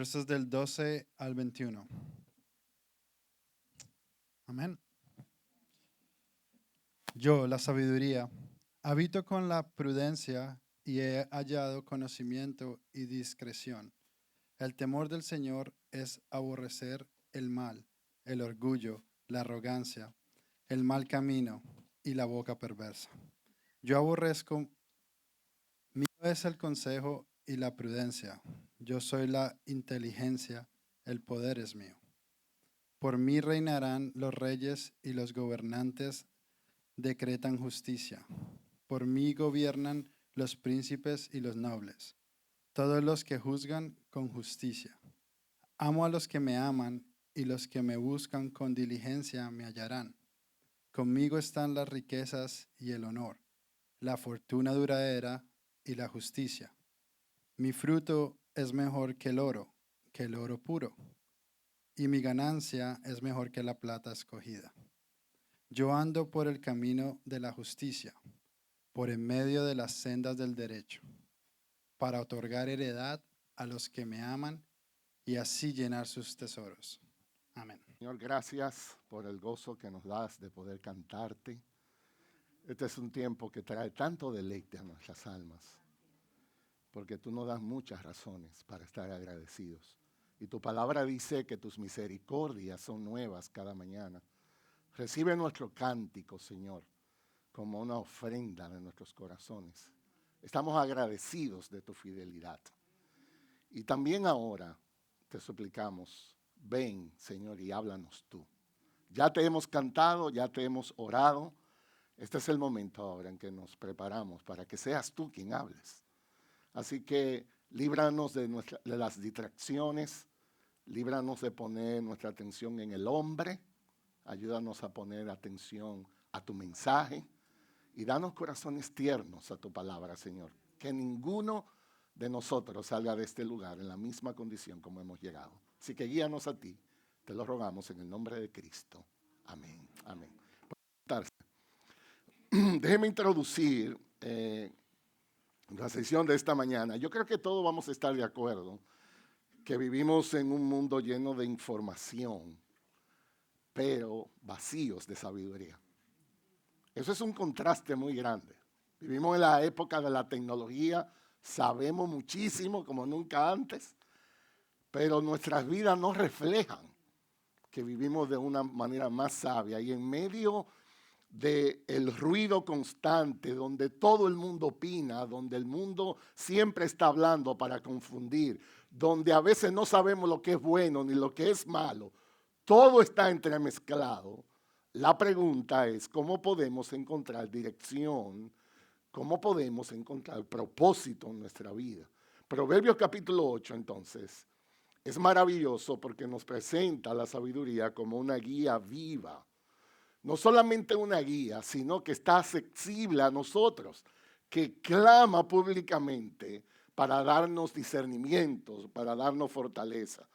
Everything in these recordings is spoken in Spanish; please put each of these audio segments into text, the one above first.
versos del 12 al 21. Amén. Yo, la sabiduría, habito con la prudencia y he hallado conocimiento y discreción. El temor del Señor es aborrecer el mal, el orgullo, la arrogancia, el mal camino y la boca perversa. Yo aborrezco, mío es el consejo y la prudencia. Yo soy la inteligencia, el poder es mío. Por mí reinarán los reyes y los gobernantes decretan justicia. Por mí gobiernan los príncipes y los nobles, todos los que juzgan con justicia. Amo a los que me aman y los que me buscan con diligencia me hallarán. Conmigo están las riquezas y el honor, la fortuna duradera y la justicia. Mi fruto es mejor que el oro puro, y mi ganancia es mejor que la plata escogida. Yo ando por el camino de la justicia, por en medio de las sendas del derecho, para otorgar heredad a los que me aman y así llenar sus tesoros. Amén. Señor, gracias por el gozo que nos das de poder cantarte. Este es un tiempo que trae tanto deleite a nuestras almas, porque tú nos das muchas razones para estar agradecidos. Y tu palabra dice que tus misericordias son nuevas cada mañana. Recibe nuestro cántico, Señor, como una ofrenda de nuestros corazones. Estamos agradecidos de tu fidelidad. Y también ahora te suplicamos, ven, Señor, y háblanos tú. Ya te hemos cantado, ya te hemos orado. Este es el momento ahora en que nos preparamos para que seas tú quien hables. Así que líbranos de las distracciones, líbranos de poner nuestra atención en el hombre, ayúdanos a poner atención a tu mensaje y danos corazones tiernos a tu palabra, Señor. Que ninguno de nosotros salga de este lugar en la misma condición como hemos llegado. Así que guíanos a ti, te lo rogamos en el nombre de Cristo. Amén. Amén. Déjeme introducir la sesión de esta mañana. Yo creo que todos vamos a estar de acuerdo que vivimos en un mundo lleno de información, pero vacíos de sabiduría. Eso es un contraste muy grande. Vivimos en la época de la tecnología, sabemos muchísimo como nunca antes, pero nuestras vidas no reflejan que vivimos de una manera más sabia. Y en medio del ruido constante, donde todo el mundo opina, donde el mundo siempre está hablando para confundir, donde a veces no sabemos lo que es bueno ni lo que es malo, todo está entremezclado. La pregunta es, ¿cómo podemos encontrar dirección? ¿Cómo podemos encontrar propósito en nuestra vida? Proverbios capítulo 8, entonces, es maravilloso porque nos presenta la sabiduría como una guía viva. No solamente una guía, sino que está accesible a nosotros, que clama públicamente para darnos discernimientos, para darnos fortaleza.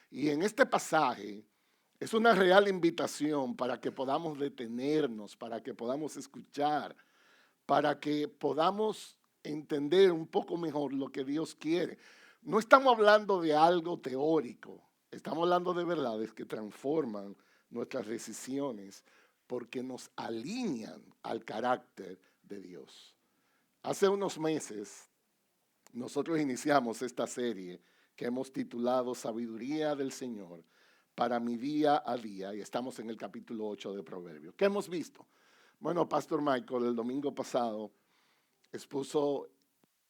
Y en este pasaje es una real invitación para que podamos detenernos, para que podamos escuchar, para que podamos entender un poco mejor lo que Dios quiere. No estamos hablando de algo teórico, estamos hablando de verdades que transforman nuestras decisiones porque nos alinean al carácter de Dios. Hace unos meses nosotros iniciamos esta serie que hemos titulado Sabiduría del Señor para mi día a día y estamos en el capítulo 8 de Proverbios. ¿Qué hemos visto? Bueno, Pastor Michael el domingo pasado expuso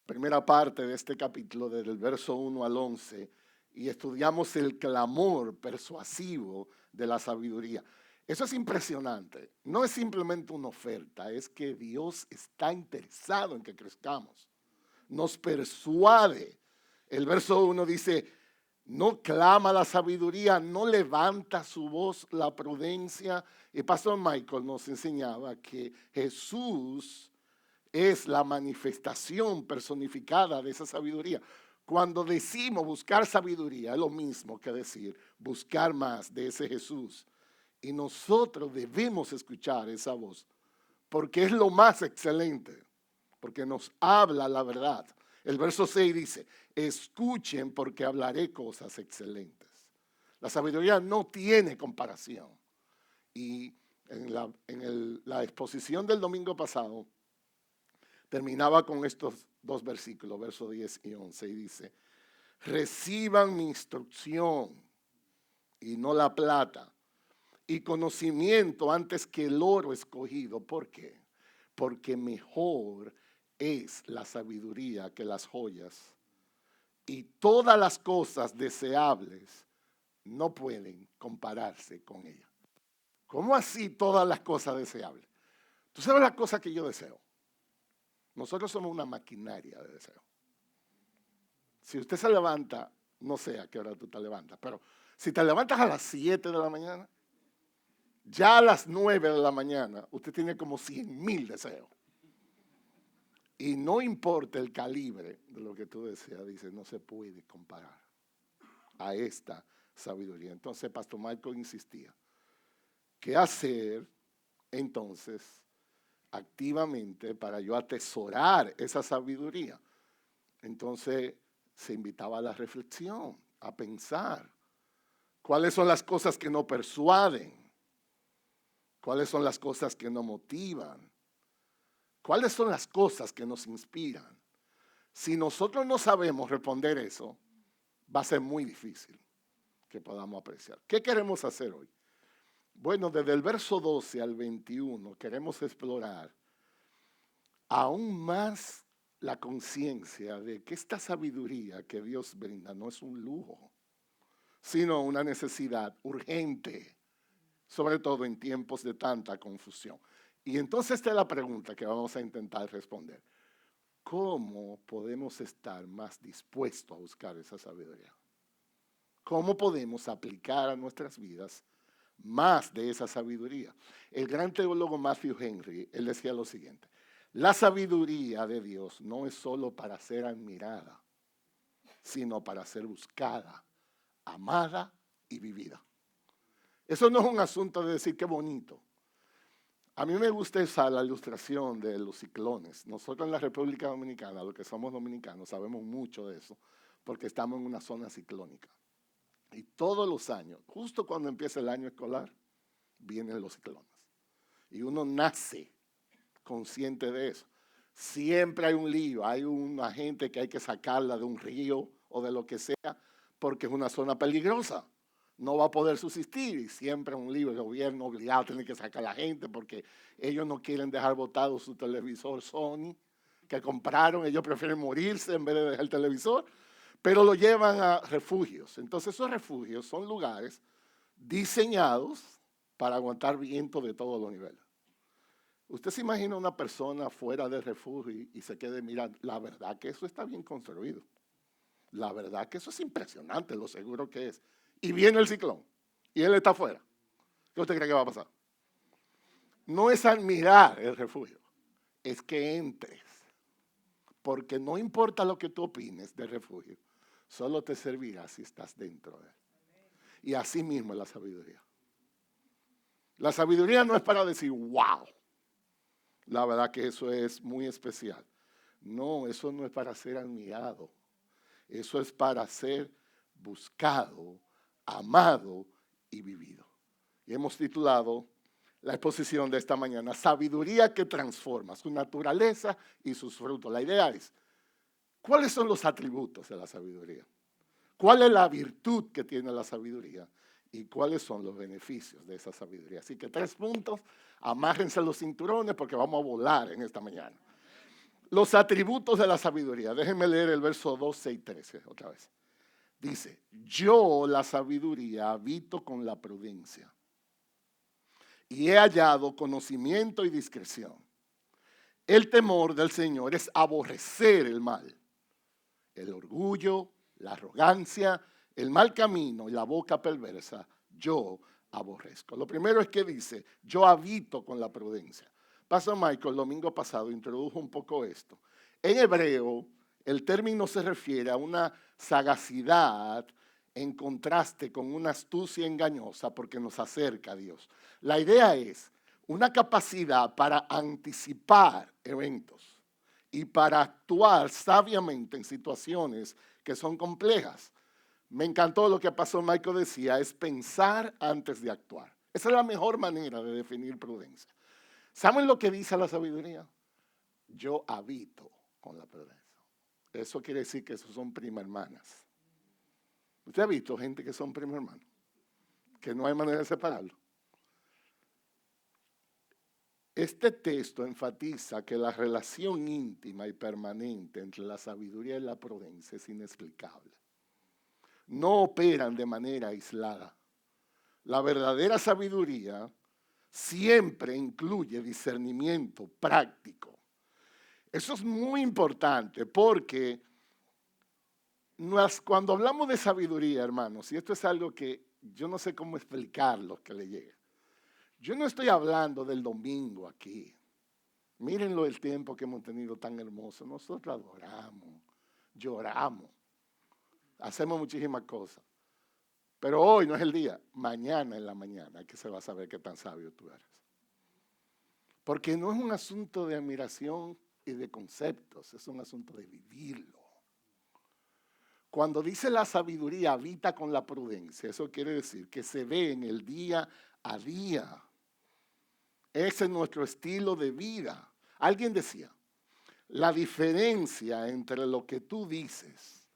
primera parte de este capítulo, desde el verso 1 al 11, y estudiamos el clamor persuasivo de la sabiduría. Eso es impresionante. No es simplemente una oferta, es que Dios está interesado en que crezcamos. Nos persuade. El verso 1 dice, no clama la sabiduría, no levanta su voz la prudencia. Y Pastor Michael nos enseñaba que Jesús es la manifestación personificada de esa sabiduría. Cuando decimos buscar sabiduría, es lo mismo que decir buscar más de ese Jesús. Y nosotros debemos escuchar esa voz, porque es lo más excelente, porque nos habla la verdad. El verso 6 dice, escuchen porque hablaré cosas excelentes. La sabiduría no tiene comparación. Y en la exposición del domingo pasado, terminaba con estos dos versículos, versos 10 y 11, y dice, reciban mi instrucción y no la plata, y conocimiento antes que el oro escogido. ¿Por qué? Porque mejor es la sabiduría que las joyas, y todas las cosas deseables no pueden compararse con ella. ¿Cómo así todas las cosas deseables? ¿Tú sabes las cosas que yo deseo? Nosotros somos una maquinaria de deseo. Si usted se levanta, no sé a qué hora tú te levantas, pero si te levantas a las 7 de la mañana, ya a las 9 de la mañana, usted tiene como 100,000 deseos. Y no importa el calibre de lo que tú deseas, dice, no se puede comparar a esta sabiduría. Entonces, Pastor Michael insistía, ¿qué hacer entonces activamente para yo atesorar esa sabiduría? Entonces, se invitaba a la reflexión, a pensar. ¿Cuáles son las cosas que nos persuaden? ¿Cuáles son las cosas que nos motivan? ¿Cuáles son las cosas que nos inspiran? Si nosotros no sabemos responder eso, va a ser muy difícil que podamos apreciar. ¿Qué queremos hacer hoy? Bueno, desde el verso 12 al 21 queremos explorar aún más la conciencia de que esta sabiduría que Dios brinda no es un lujo, sino una necesidad urgente, sobre todo en tiempos de tanta confusión. Y entonces esta es la pregunta que vamos a intentar responder. ¿Cómo podemos estar más dispuestos a buscar esa sabiduría? ¿Cómo podemos aplicar a nuestras vidas más de esa sabiduría? El gran teólogo Matthew Henry, él decía lo siguiente, la sabiduría de Dios no es solo para ser admirada, sino para ser buscada, amada y vivida. Eso no es un asunto de decir qué bonito. A mí me gusta esa la ilustración de los ciclones. Nosotros en la República Dominicana, los que somos dominicanos, sabemos mucho de eso, porque estamos en una zona ciclónica. Y todos los años, justo cuando empieza el año escolar, vienen los ciclones. Y uno nace consciente de eso. Siempre hay un lío, hay una gente que hay que sacarla de un río o de lo que sea, porque es una zona peligrosa. No va a poder subsistir y siempre un lío, el gobierno obligado tiene que sacar a la gente porque ellos no quieren dejar botado su televisor Sony que compraron, ellos prefieren morirse en vez de dejar el televisor, pero lo llevan a refugios. Entonces esos refugios son lugares diseñados para aguantar viento de todos los niveles. Usted se imagina una persona fuera del refugio y se quede mirando, la verdad que eso está bien construido. La verdad que eso es impresionante, lo seguro que es. Y viene el ciclón y él está afuera. ¿Qué usted cree que va a pasar? No es admirar el refugio, es que entres. Porque no importa lo que tú opines del refugio, solo te servirá si estás dentro de él. Y así mismo es la sabiduría. La sabiduría no es para decir, wow, la verdad que eso es muy especial. No, eso no es para ser admirado. Eso es para ser buscado, amado y vivido. Y hemos titulado la exposición de esta mañana, Sabiduría que transforma, su naturaleza y sus frutos. La idea es, ¿cuáles son los atributos de la sabiduría? ¿Cuál es la virtud que tiene la sabiduría? ¿Y cuáles son los beneficios de esa sabiduría? Así que 3 puntos, amárrense los cinturones porque vamos a volar en esta mañana. Los atributos de la sabiduría. Déjenme leer el verso 12 y 13 otra vez. Dice, yo la sabiduría habito con la prudencia y he hallado conocimiento y discreción. El temor del Señor es aborrecer el mal, el orgullo, la arrogancia, el mal camino y la boca perversa, yo aborrezco. Lo primero es que dice, yo habito con la prudencia. Pastor Michael el domingo pasado introdujo un poco esto. En hebreo, el término se refiere a una sagacidad en contraste con una astucia engañosa porque nos acerca a Dios. La idea es una capacidad para anticipar eventos y para actuar sabiamente en situaciones que son complejas. Me encantó lo que pasó, Michael decía, es pensar antes de actuar. Esa es la mejor manera de definir prudencia. ¿Saben lo que dice la sabiduría? Yo habito con la prudencia. Eso quiere decir que esos son prima hermanas. ¿Usted ha visto gente que son prima hermanos? Que no hay manera de separarlo. Este texto enfatiza que la relación íntima y permanente entre la sabiduría y la prudencia es inexplicable. No operan de manera aislada. La verdadera sabiduría siempre incluye discernimiento práctico. Eso es muy importante porque cuando hablamos de sabiduría, hermanos, y esto es algo que yo no sé cómo explicarlo que le llegue. Yo no estoy hablando del domingo aquí. Mírenlo el tiempo que hemos tenido tan hermoso. Nosotros adoramos, lloramos, hacemos muchísimas cosas. Pero hoy no es el día, mañana en la mañana que se va a saber qué tan sabio tú eres. Porque no es un asunto de admiración y de conceptos, es un asunto de vivirlo. Cuando dice la sabiduría habita con la prudencia, eso quiere decir que se ve en el día a día. Ese es nuestro estilo de vida. Alguien decía, la diferencia entre lo que tú dices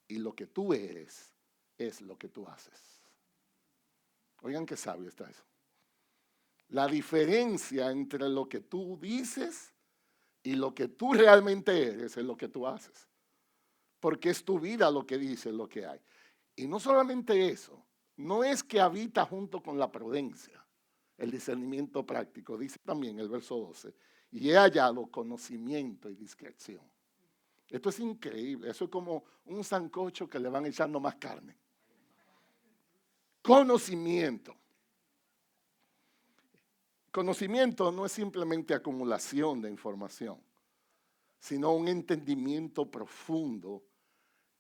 y lo que tú eres es lo que tú haces. Oigan qué sabio está eso. La diferencia entre lo que tú dices y lo que tú realmente eres es lo que tú haces. Porque es tu vida lo que dice, lo que hay. Y no solamente eso, no es que habita junto con la prudencia, el discernimiento práctico. Dice también el verso 12, y he hallado conocimiento y discreción. Esto es increíble, eso es como un sancocho que le van echando más carne. Conocimiento. Conocimiento no es simplemente acumulación de información, sino un entendimiento profundo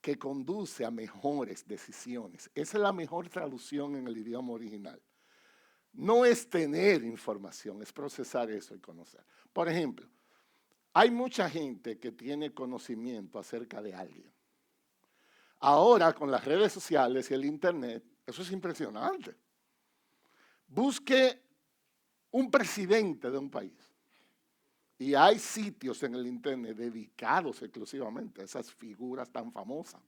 que conduce a mejores decisiones. Esa es la mejor traducción en el idioma original. No es tener información, es procesar eso y conocer. Por ejemplo, hay mucha gente que tiene conocimiento acerca de alguien. Ahora, con las redes sociales y el internet, eso es impresionante. Busque un presidente de un país. Y hay sitios en el internet dedicados exclusivamente a esas figuras tan famosas.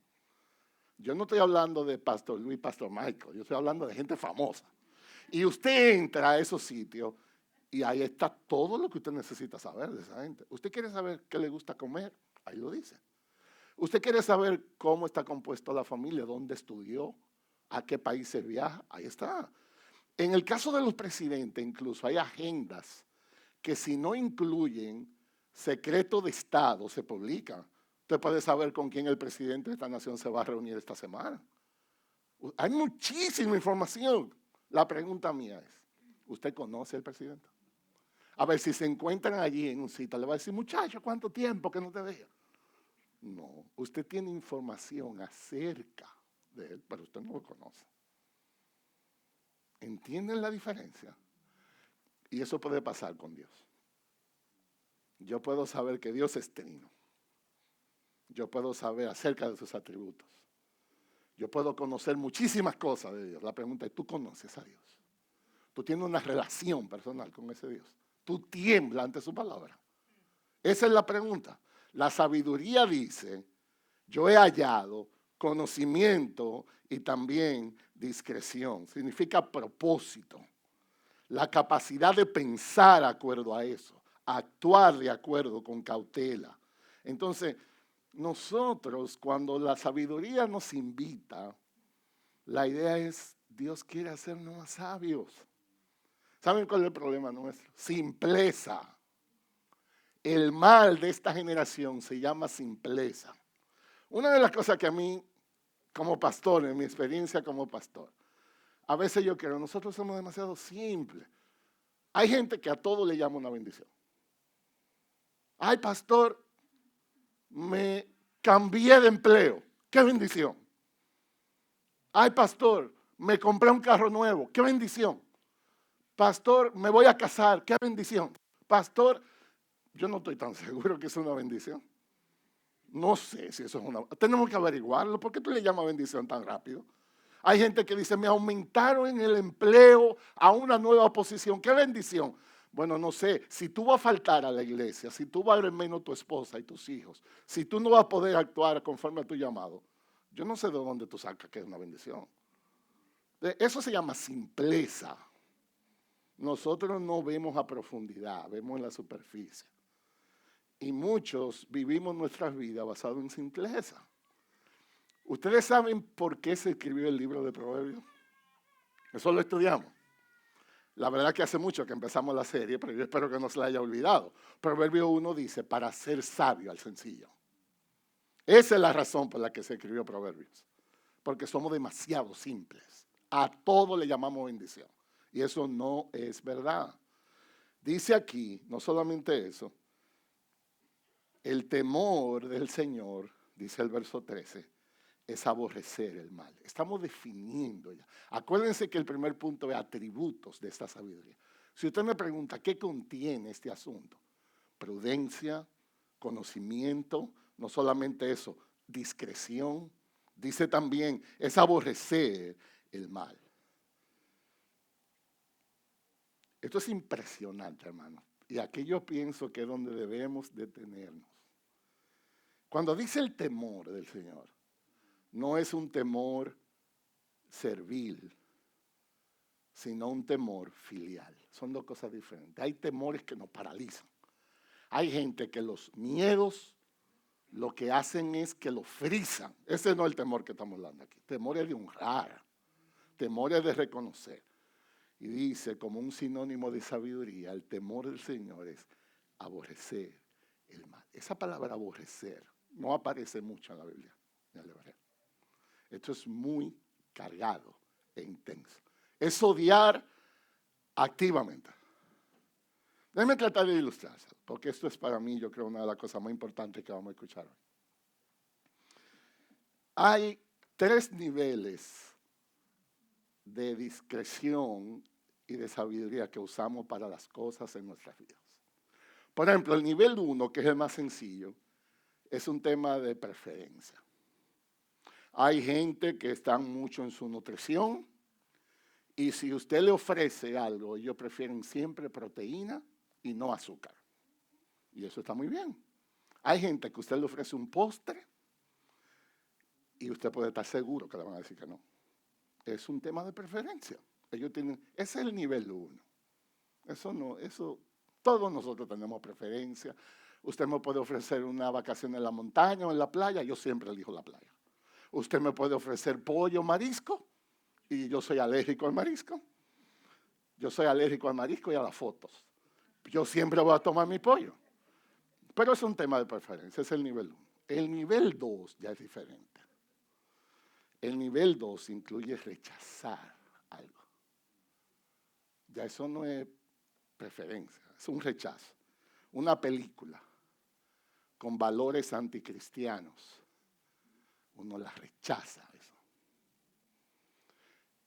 Yo no estoy hablando de Pastor Luis, Pastor Michael, yo estoy hablando de gente famosa. Y usted entra a esos sitios y ahí está todo lo que usted necesita saber de esa gente. ¿Usted quiere saber qué le gusta comer? Ahí lo dice. ¿Usted quiere saber cómo está compuesta la familia? ¿Dónde estudió? ¿A qué países viaja? Ahí está. En el caso de los presidentes, incluso hay agendas que si no incluyen secreto de Estado, se publican. Usted puede saber con quién el presidente de esta nación se va a reunir esta semana. Hay muchísima información. La pregunta mía es, ¿usted conoce al presidente? A ver, si se encuentran allí en un sitio, le va a decir, muchacho, ¿cuánto tiempo que no te veo? No, usted tiene información acerca de él, pero usted no lo conoce. ¿Entienden la diferencia? Y eso puede pasar con Dios. Yo puedo saber que Dios es trino. Yo puedo saber acerca de sus atributos. Yo puedo conocer muchísimas cosas de Dios. La pregunta es, ¿tú conoces a Dios? ¿Tú tienes una relación personal con ese Dios? ¿Tú tiemblas ante su palabra? Esa es la pregunta. La sabiduría dice, yo he hallado conocimiento y también discreción. Significa propósito. La capacidad de pensar de acuerdo a eso, actuar de acuerdo con cautela. Entonces, nosotros cuando la sabiduría nos invita, la idea es, Dios quiere hacernos más sabios. ¿Saben cuál es el problema nuestro? Simpleza. El mal de esta generación se llama simpleza. Una de las cosas que a mí, como pastor, en mi experiencia como pastor, a veces yo creo, nosotros somos demasiado simples. Hay gente que a todo le llama una bendición. Ay, pastor, me cambié de empleo. ¡Qué bendición! Ay, pastor, me compré un carro nuevo. ¡Qué bendición! Pastor, me voy a casar. ¡Qué bendición! Pastor, Yo no estoy tan seguro que es una bendición. No sé si eso es una... Tenemos que averiguarlo. ¿Por qué tú le llamas bendición tan rápido? Hay gente que dice, me aumentaron en el empleo a una nueva posición. ¿Qué bendición? Bueno, no sé, si tú vas a faltar a la iglesia, si tú vas a ver menos tu esposa y tus hijos, si tú no vas a poder actuar conforme a tu llamado, yo no sé de dónde tú sacas que es una bendición. Eso se llama simpleza. Nosotros no vemos a profundidad, vemos en la superficie. Y muchos vivimos nuestras vidas basadas en simpleza. ¿Ustedes saben por qué se escribió el libro de Proverbios? Eso lo estudiamos. La verdad que hace mucho que empezamos la serie, pero yo espero que no se la haya olvidado. Proverbio 1 dice, para ser sabio al sencillo. Esa es la razón por la que se escribió Proverbios. Porque somos demasiado simples. A todo le llamamos bendición. Y eso no es verdad. Dice aquí, no solamente eso, el temor del Señor, dice el verso 13, es aborrecer el mal. Estamos definiendo ya. Acuérdense que el primer punto es atributos de esta sabiduría. Si usted me pregunta, ¿qué contiene este asunto? Prudencia, conocimiento, no solamente eso, discreción. Dice también, es aborrecer el mal. Esto es impresionante, hermano. Y aquí yo pienso que es donde debemos detenernos. Cuando dice el temor del Señor, no es un temor servil, sino un temor filial. Son dos cosas diferentes. Hay temores que nos paralizan. Hay gente que los miedos lo que hacen es que lo frizan. Ese no es el temor que estamos hablando aquí. Temor es de honrar, temor es de reconocer. Y dice, como un sinónimo de sabiduría, el temor del Señor es aborrecer el mal. Esa palabra aborrecer no aparece mucho en la Biblia, en el hebreo. Esto es muy cargado e intenso. Es odiar activamente. Déjenme tratar de ilustrarse, porque esto es para mí, yo creo, una de las cosas más importantes que vamos a escuchar hoy. Hay 3 niveles de discreción y de sabiduría que usamos para las cosas en nuestras vidas. Por ejemplo, el nivel 1, que es el más sencillo, es un tema de preferencia. Hay gente que está mucho en su nutrición y si usted le ofrece algo, ellos prefieren siempre proteína y no azúcar. Y eso está muy bien. Hay gente que usted le ofrece un postre y usted puede estar seguro que le van a decir que no. Es un tema de preferencia. Ellos tienen, ese es el nivel 1. Todos nosotros tenemos preferencia. Usted me puede ofrecer una vacación en la montaña o en la playa, yo siempre elijo la playa. Usted me puede ofrecer pollo, marisco, y yo soy alérgico al marisco. Yo soy alérgico al marisco y a las fotos. Yo siempre voy a tomar mi pollo. Pero es un tema de preferencia, es el nivel 1. El nivel 2 ya es diferente. El nivel 2 incluye rechazar algo. Ya eso no es preferencia, es un rechazo. Una película con valores anticristianos, uno la rechaza eso.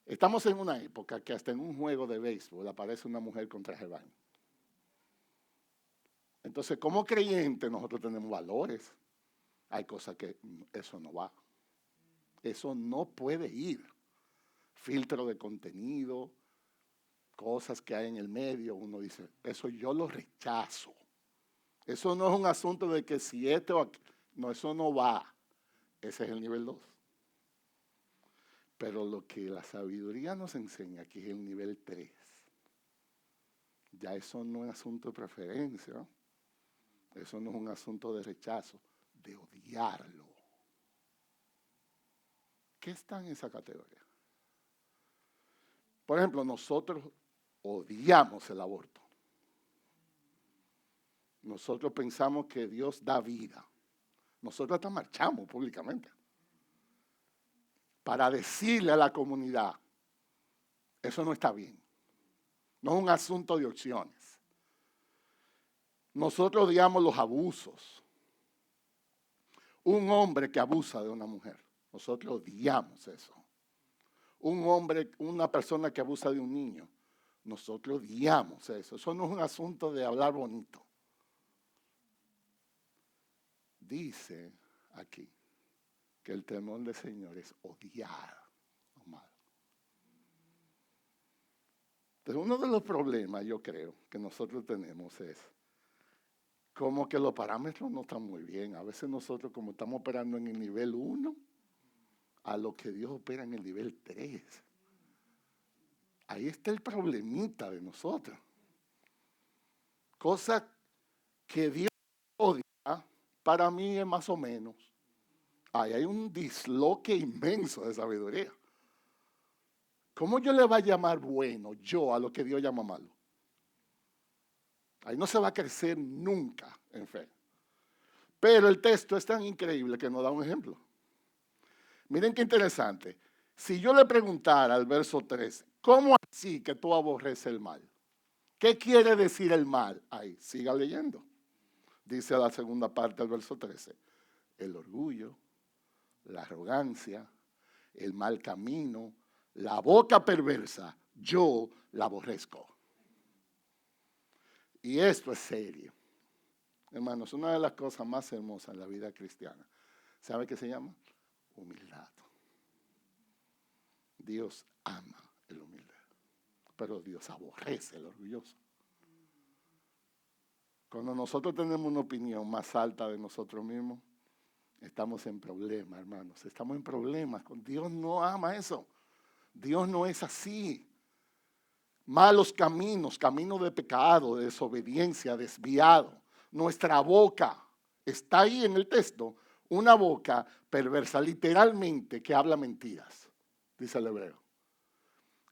Estamos en una época que hasta en un juego de béisbol aparece una mujer con traje de baño. Entonces, como creyentes, nosotros tenemos valores. Hay cosas que eso no va. Eso no puede ir. Filtro de contenido, cosas que hay en el medio, uno dice, eso yo lo rechazo. Eso no es un asunto de que si esto o aquello. No, eso no va. Ese es el nivel 2. Pero lo que la sabiduría nos enseña aquí es el nivel 3. Ya eso no es asunto de preferencia, ¿no? Eso no es un asunto de rechazo, de odiarlo. ¿Qué está en esa categoría? Por ejemplo, nosotros odiamos el aborto. Nosotros pensamos que Dios da vida. Nosotros hasta marchamos públicamente para decirle a la comunidad, eso no está bien. No es un asunto de opciones. Nosotros odiamos los abusos. Un hombre que abusa de una mujer, nosotros odiamos eso. Un hombre, una persona que abusa de un niño, nosotros odiamos eso. Eso no es un asunto de hablar bonito. Dice aquí que el temor del Señor es odiar lo malo. Entonces, uno de los problemas, yo creo, que nosotros tenemos es como que los parámetros no están muy bien. A veces nosotros, como estamos operando en el nivel 1, a lo que Dios opera en el nivel 3. Ahí está el problemita de nosotros. Cosa que Dios odia, para mí es más o menos. Ahí hay un disloque inmenso de sabiduría. ¿Cómo yo le voy a llamar bueno yo a lo que Dios llama malo? Ahí no se va a crecer nunca en fe. Pero el texto es tan increíble que nos da un ejemplo. Miren qué interesante. Si yo le preguntara al verso 13, ¿cómo así que tú aborreces el mal? ¿Qué quiere decir el mal? Ahí, siga leyendo. Dice la segunda parte del verso 13. El orgullo, la arrogancia, el mal camino, la boca perversa, yo la aborrezco. Y esto es serio. Hermanos, una de las cosas más hermosas en la vida cristiana, ¿sabe qué se llama? Humildad. Dios ama el humilde, pero Dios aborrece el orgulloso. Cuando nosotros tenemos una opinión más alta de nosotros mismos, estamos en problemas, hermanos. Estamos en problemas. Dios no ama eso. Dios no es así. Malos caminos, caminos de pecado, de desobediencia, desviado. Nuestra boca, está ahí en el texto, una boca perversa, literalmente, que habla mentiras, dice el hebreo.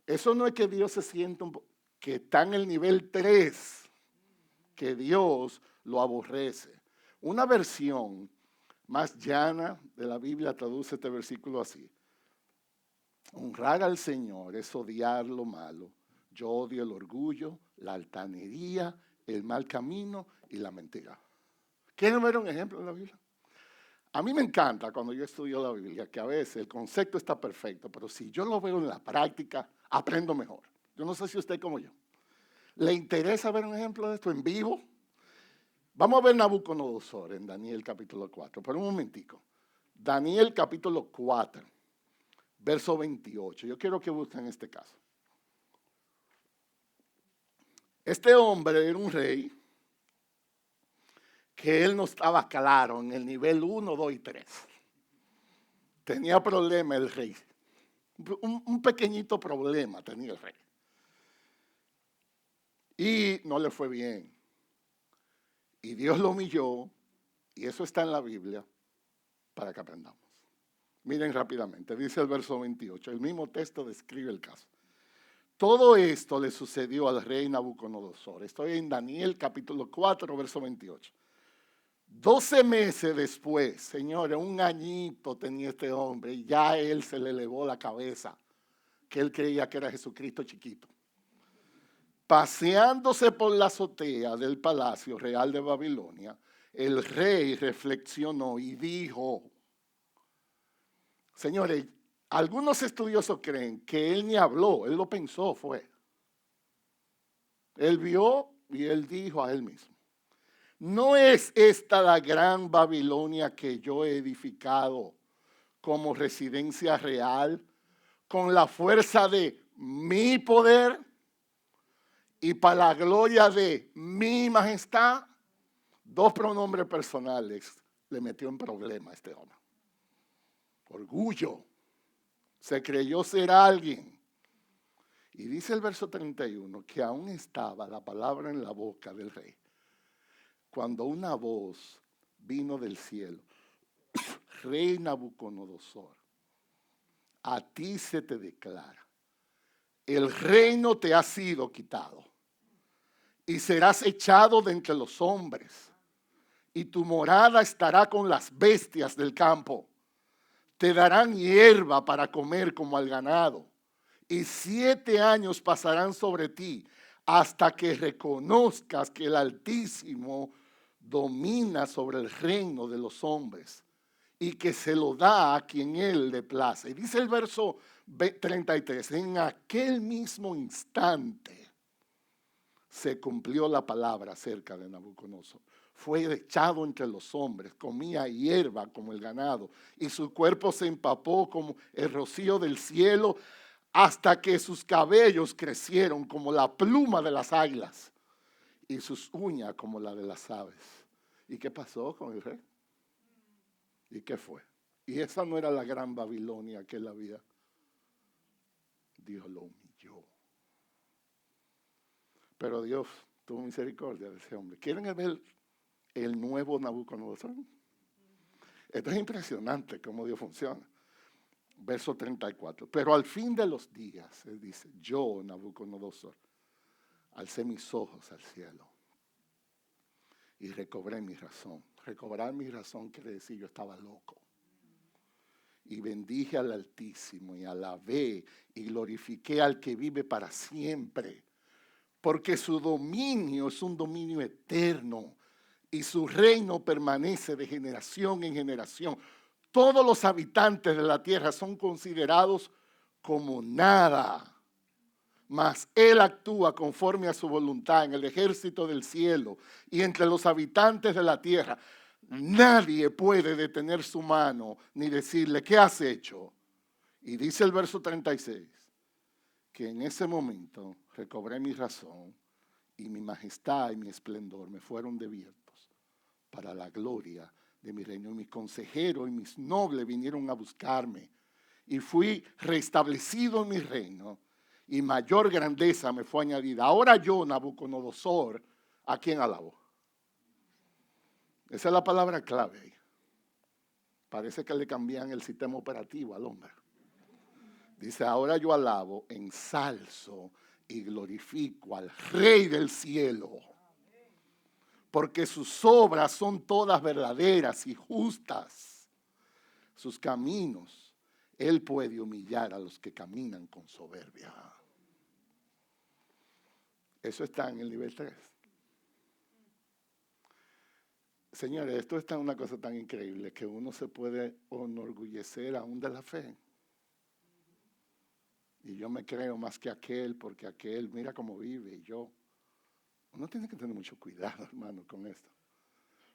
Eso no es que Dios se sienta que está en el nivel 3, que Dios lo aborrece. Una versión más llana de la Biblia traduce este versículo así. Honrar al Señor es odiar lo malo. Yo odio el orgullo, la altanería, el mal camino y la mentira. ¿Quieren ver un ejemplo de la Biblia? A mí me encanta cuando yo estudio la Biblia que a veces el concepto está perfecto, pero si yo lo veo en la práctica, aprendo mejor. Yo no sé si usted como yo. ¿Le interesa ver un ejemplo de esto en vivo? Vamos a ver Nabucodonosor en Daniel capítulo 4, por un momentico. Daniel capítulo 4, verso 28. Yo quiero que busquen este caso. Este hombre era un rey que él no estaba claro en el nivel 1, 2 y 3. Tenía problema el rey. Un pequeñito problema tenía el rey. Y no le fue bien. Y Dios lo humilló, y eso está en la Biblia, para que aprendamos. Miren rápidamente, dice el verso 28, el mismo texto describe el caso. Todo esto le sucedió al rey Nabucodonosor. Estoy en Daniel capítulo 4, verso 28. 12 meses después, señores, un añito tenía este hombre y ya a él se le elevó la cabeza, que él creía que era Jesucristo chiquito. Paseándose por la azotea del palacio real de Babilonia, el rey reflexionó y dijo, señores, algunos estudiosos creen que él ni habló, él lo pensó, fue. Él vio y él dijo a él mismo, ¿no es esta la gran Babilonia que yo he edificado como residencia real con la fuerza de mi poder y para la gloria de mi majestad? Dos pronombres personales le metió en problema a este hombre. Orgullo. Se creyó ser alguien. Y dice el verso 31 que aún estaba la palabra en la boca del rey cuando una voz vino del cielo. Rey Nabucodonosor, a ti se te declara, el reino te ha sido quitado y serás echado de entre los hombres y tu morada estará con las bestias del campo. Te darán hierba para comer como al ganado y 7 años pasarán sobre ti hasta que reconozcas que el Altísimo domina sobre el reino de los hombres y que se lo da a quien él le place. Y dice el verso 33, en aquel mismo instante se cumplió la palabra acerca de Nabucodonosor. fue echado entre los hombres, comía hierba como el ganado, y su cuerpo se empapó como el rocío del cielo, hasta que sus cabellos crecieron como la pluma de las águilas, y sus uñas como la de las aves. ¿Y qué pasó con el rey? ¿Y qué fue? Y esa no era la gran Babilonia que él había. Dios lo humilló. Pero Dios tuvo misericordia de ese hombre. ¿Quieren ver el nuevo Nabucodonosor? Esto es impresionante cómo Dios funciona. Verso 34. Pero al fin de los días, él dice, yo, Nabucodonosor, alcé mis ojos al cielo y recobré mi razón. Recobrar mi razón quiere decir yo estaba loco. Y bendije al Altísimo y alabé y glorifiqué al que vive para siempre, porque su dominio es un dominio eterno y su reino permanece de generación en generación. Todos los habitantes de la tierra son considerados como nada, mas él actúa conforme a su voluntad en el ejército del cielo y entre los habitantes de la tierra. Nadie puede detener su mano ni decirle, ¿qué has hecho? Y dice el verso 36, que en ese momento recobré mi razón y mi majestad y mi esplendor me fueron deviertos para la gloria de mi reino. Y mis consejeros y mis nobles vinieron a buscarme y fui restablecido en mi reino y mayor grandeza me fue añadida. Ahora yo, Nabucodonosor, ¿a quién alabo? Esa es la palabra clave ahí. Parece que le cambian el sistema operativo al hombre. Dice, ahora yo alabo, ensalzo y glorifico al Rey del cielo, porque sus obras son todas verdaderas y justas. Sus caminos, él puede humillar a los que caminan con soberbia. Eso está en el nivel 3. Señores, esto es una cosa tan increíble que uno se puede enorgullecer aún de la fe. Y yo me creo más que aquel, porque aquel mira cómo vive y yo. Uno tiene que tener mucho cuidado, hermano, con esto.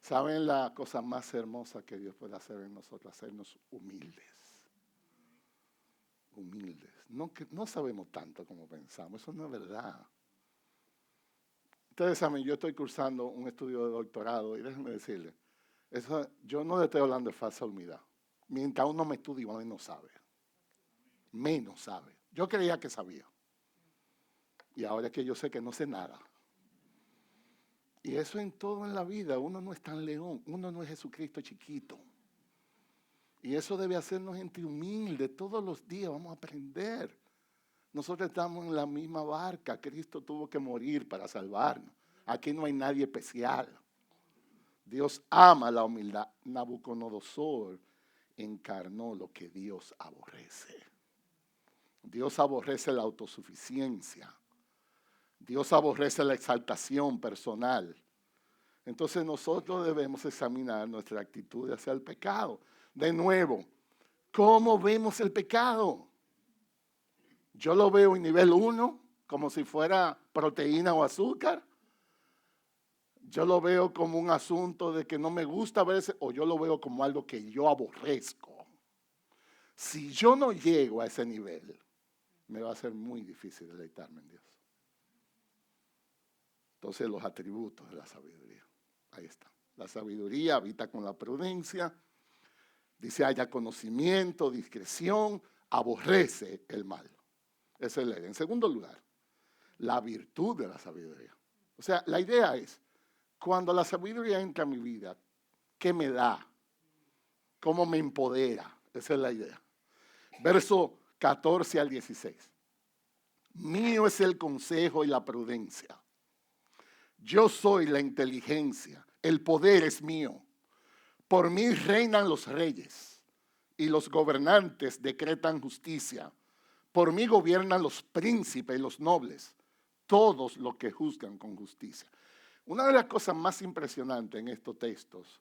¿Saben la cosa más hermosa que Dios puede hacer en nosotros? Hacernos humildes. Humildes. No sabemos tanto como pensamos, eso no es verdad. Ustedes saben, yo estoy cursando un estudio de doctorado y déjenme decirles, yo no le estoy hablando de falsa humildad. Mientras uno me estudia, uno menos sabe. Menos sabe. Yo creía que sabía. Y ahora es que yo sé que no sé nada. Y eso en todo en la vida. Uno no es tan león. Uno no es Jesucristo chiquito. Y eso debe hacernos gente humilde. Todos los días vamos a aprender. Nosotros estamos en la misma barca. Cristo tuvo que morir para salvarnos. Aquí no hay nadie especial. Dios ama la humildad. Nabucodonosor encarnó lo que Dios aborrece. Dios aborrece la autosuficiencia. Dios aborrece la exaltación personal. Entonces nosotros debemos examinar nuestra actitud hacia el pecado. De nuevo, ¿cómo vemos el pecado? Yo lo veo en nivel 1, como si fuera proteína o azúcar. Yo lo veo como un asunto de que no me gusta a veces, o yo lo veo como algo que yo aborrezco. Si yo no llego a ese nivel, me va a ser muy difícil deleitarme en Dios. Entonces, los atributos de la sabiduría. Ahí está. La sabiduría habita con la prudencia. Dice, haya conocimiento, discreción, aborrece el mal. Esa es la idea. En segundo lugar, la virtud de la sabiduría. O sea, la idea es, cuando la sabiduría entra a mi vida, ¿qué me da? ¿Cómo me empodera? Esa es la idea. Verso 14 al 16. Mío es el consejo y la prudencia. Yo soy la inteligencia. El poder es mío. Por mí reinan los reyes y los gobernantes decretan justicia. Por mí gobiernan los príncipes y los nobles, todos los que juzgan con justicia. Una de las cosas más impresionantes en estos textos,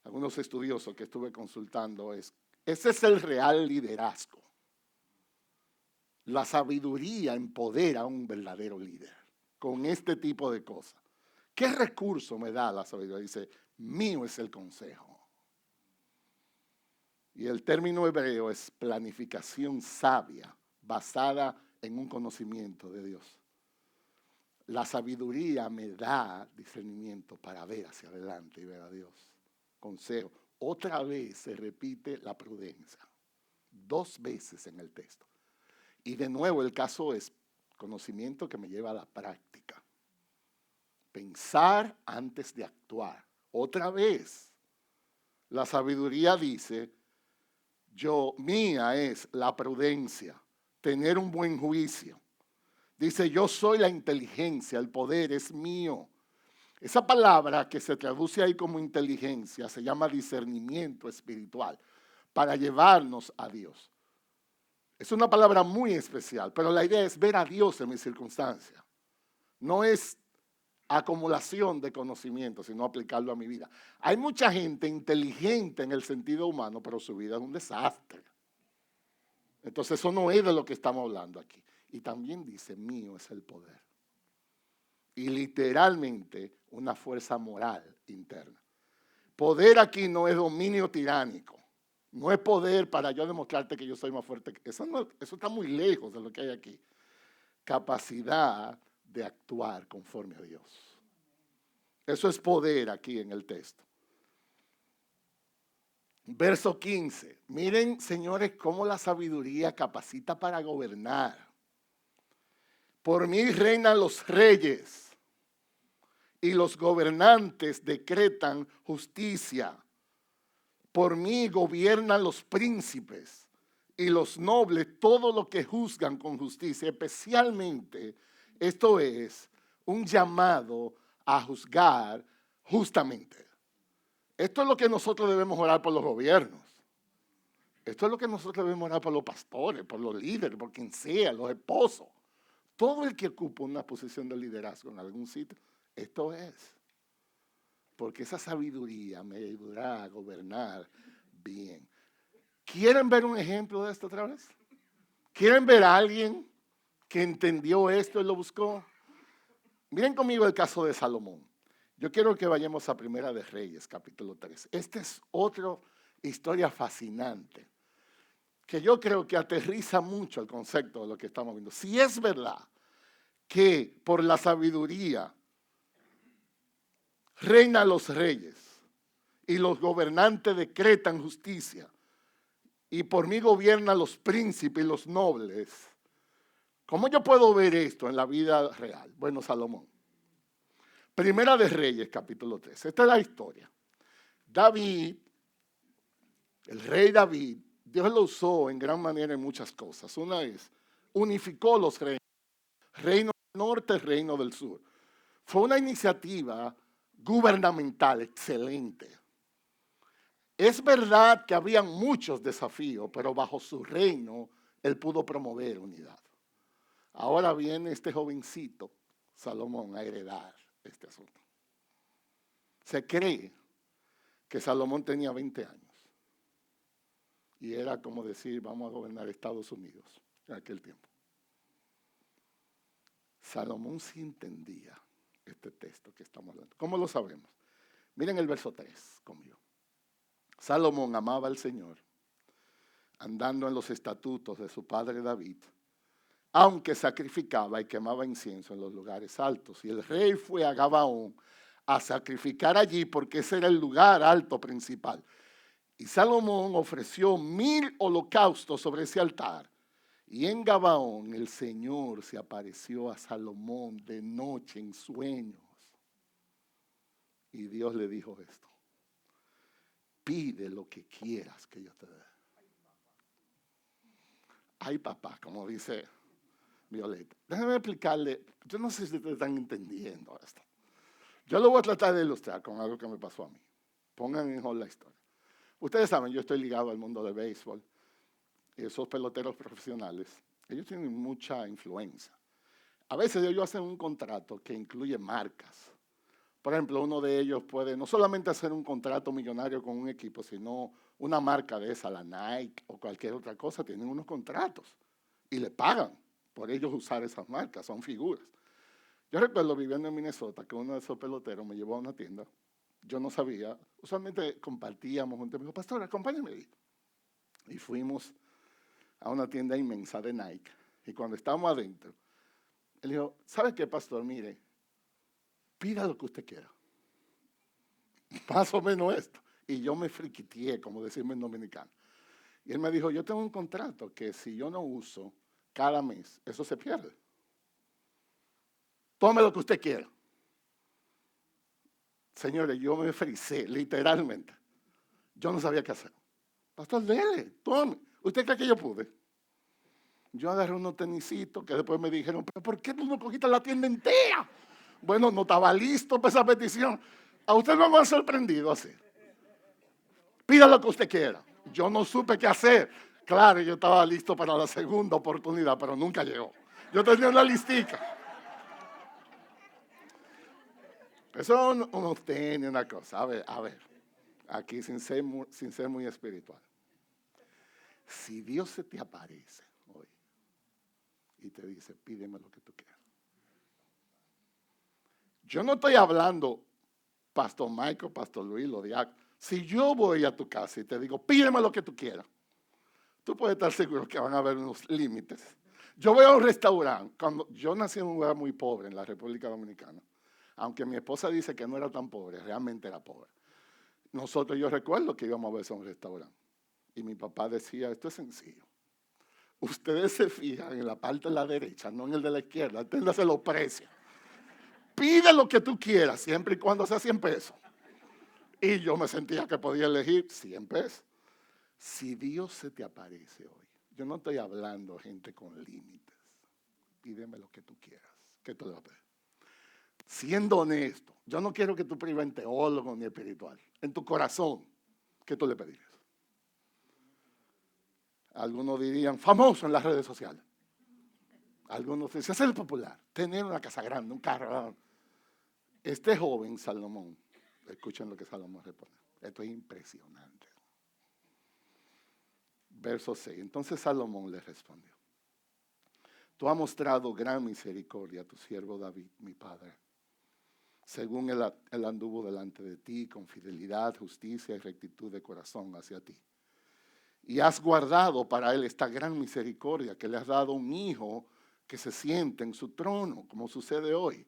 algunos estudiosos que estuve consultando, ese es el real liderazgo. La sabiduría empodera a un verdadero líder con este tipo de cosas. ¿Qué recurso me da la sabiduría? Dice, mío es el consejo. Y el término hebreo es planificación sabia, basada en un conocimiento de Dios. La sabiduría me da discernimiento para ver hacia adelante y ver a Dios. Consejo. Otra vez se repite la prudencia. 2 veces en el texto. Y de nuevo el caso es conocimiento que me lleva a la práctica. Pensar antes de actuar. Otra vez, la sabiduría dice, mía es la prudencia, tener un buen juicio. Dice, yo soy la inteligencia, el poder es mío. Esa palabra que se traduce ahí como inteligencia se llama discernimiento espiritual, para llevarnos a Dios. Es una palabra muy especial, pero la idea es ver a Dios en mi circunstancia. No es acumulación de conocimiento, sino aplicarlo a mi vida. Hay mucha gente inteligente en el sentido humano, pero su vida es un desastre. Entonces eso no es de lo que estamos hablando aquí. Y también dice, mío es el poder. Y literalmente una fuerza moral interna. Poder aquí no es dominio tiránico. No es poder para yo demostrarte que yo soy más fuerte. Eso está muy lejos de lo que hay aquí. Capacidad de actuar conforme a Dios. Eso es poder aquí en el texto. Verso 15. Miren, señores, cómo la sabiduría capacita para gobernar. Por mí reinan los reyes y los gobernantes decretan justicia. Por mí gobiernan los príncipes y los nobles, todo lo que juzgan con justicia. Especialmente, esto es un llamado a juzgar justamente. Esto es lo que nosotros debemos orar por los gobiernos. Esto es lo que nosotros debemos orar por los pastores, por los líderes, por quien sea, los esposos. Todo el que ocupa una posición de liderazgo en algún sitio, esto es. Porque esa sabiduría me ayudará a gobernar bien. ¿Quieren ver un ejemplo de esto otra vez? ¿Quieren ver a alguien que entendió esto y lo buscó? Miren conmigo el caso de Salomón. Yo quiero que vayamos a Primera de Reyes, capítulo 3. Esta es otra historia fascinante, que yo creo que aterriza mucho el concepto de lo que estamos viendo. Si es verdad que por la sabiduría reinan los reyes y los gobernantes decretan justicia, y por mí gobiernan los príncipes y los nobles, ¿cómo yo puedo ver esto en la vida real? Bueno, Salomón. Primera de Reyes, capítulo 3. Esta es la historia. David, el rey David, Dios lo usó en gran manera en muchas cosas. Una es, unificó los reinos. Reino del norte, reino del sur. Fue una iniciativa gubernamental excelente. Es verdad que había muchos desafíos, pero bajo su reino él pudo promover unidad. Ahora viene este jovencito, Salomón, a heredar este asunto. Se cree que Salomón tenía 20 años y era como decir, vamos a gobernar Estados Unidos en aquel tiempo. Salomón sí entendía este texto que estamos hablando. ¿Cómo lo sabemos? Miren el verso 3 conmigo. Salomón amaba al Señor, andando en los estatutos de su padre David, aunque sacrificaba y quemaba incienso en los lugares altos. Y el rey fue a Gabaón a sacrificar allí porque ese era el lugar alto principal. Y Salomón ofreció 1000 holocaustos sobre ese altar. Y en Gabaón el Señor se apareció a Salomón de noche en sueños. Y Dios le dijo esto: pide lo que quieras que yo te dé. Ay, papá, como dice Violeta. Déjame explicarle, yo no sé si ustedes están entendiendo esto. Yo lo voy a tratar de ilustrar con algo que me pasó a mí. Pongan en hold la historia. Ustedes saben, yo estoy ligado al mundo del béisbol. Y esos peloteros profesionales, ellos tienen mucha influencia. A veces ellos hacen un contrato que incluye marcas. Por ejemplo, uno de ellos puede no solamente hacer un contrato millonario con un equipo, sino una marca de esa, la Nike o cualquier otra cosa, tienen unos contratos y le pagan por ellos usar esas marcas, son figuras. Yo recuerdo viviendo en Minnesota que uno de esos peloteros me llevó a una tienda. Yo no sabía, usualmente compartíamos juntos. Me dijo, pastor, acompáñame ahí. Y fuimos a una tienda inmensa de Nike. Y cuando estábamos adentro, él dijo, ¿sabe qué, pastor? Mire, pida lo que usted quiera. Más o menos esto. Y yo me friquiteé, como decimos en dominicano. Y él me dijo, yo tengo un contrato que si yo no uso cada mes, eso se pierde. Tome lo que usted quiera. Señores, yo me fricé, literalmente. Yo no sabía qué hacer. Pastor, dele, tome. ¿Usted cree que yo pude? Yo agarré unos tenisitos que después me dijeron, ¿pero por qué tú no cogiste la tienda entera? Bueno, no estaba listo para esa petición. A usted no me ha sorprendido así. Pida lo que usted quiera. Yo no supe qué hacer. Claro, yo estaba listo para la segunda oportunidad, pero nunca llegó. Yo tenía una listica. Eso uno tiene una cosa. A ver. Aquí sin ser muy espiritual. Si Dios se te aparece hoy y te dice, pídeme lo que tú quieras. Yo no estoy hablando, Pastor Michael, Pastor Luis, lo diáconos. Si yo voy a tu casa y te digo, pídeme lo que tú quieras, tú puedes estar seguro que van a haber unos límites. Yo voy a un restaurante. Yo nací en un lugar muy pobre en la República Dominicana. Aunque mi esposa dice que no era tan pobre, realmente era pobre. Yo recuerdo que íbamos a ver a un restaurante. Y mi papá decía, esto es sencillo. Ustedes se fijan en la parte de la derecha, no en el de la izquierda. Téngase los precios. Pide lo que tú quieras, siempre y cuando sea 100 pesos. Y yo me sentía que podía elegir 100 pesos. Si Dios se te aparece hoy, yo no estoy hablando gente con límites. Pídeme lo que tú quieras. ¿Qué tú le vas a pedir? Siendo honesto, yo no quiero que tú prives en teólogo ni espiritual. En tu corazón, ¿qué tú le pedirías? Algunos dirían famoso en las redes sociales. Algunos dicen ser popular, tener una casa grande, un carro. Este joven Salomón, escuchen lo que Salomón responde. Esto es impresionante. Verso 6. Entonces Salomón le respondió: tú has mostrado gran misericordia a tu siervo David, mi padre, según él anduvo delante de ti con fidelidad, justicia y rectitud de corazón hacia ti. Y has guardado para él esta gran misericordia, que le has dado un hijo que se siente en su trono, como sucede hoy.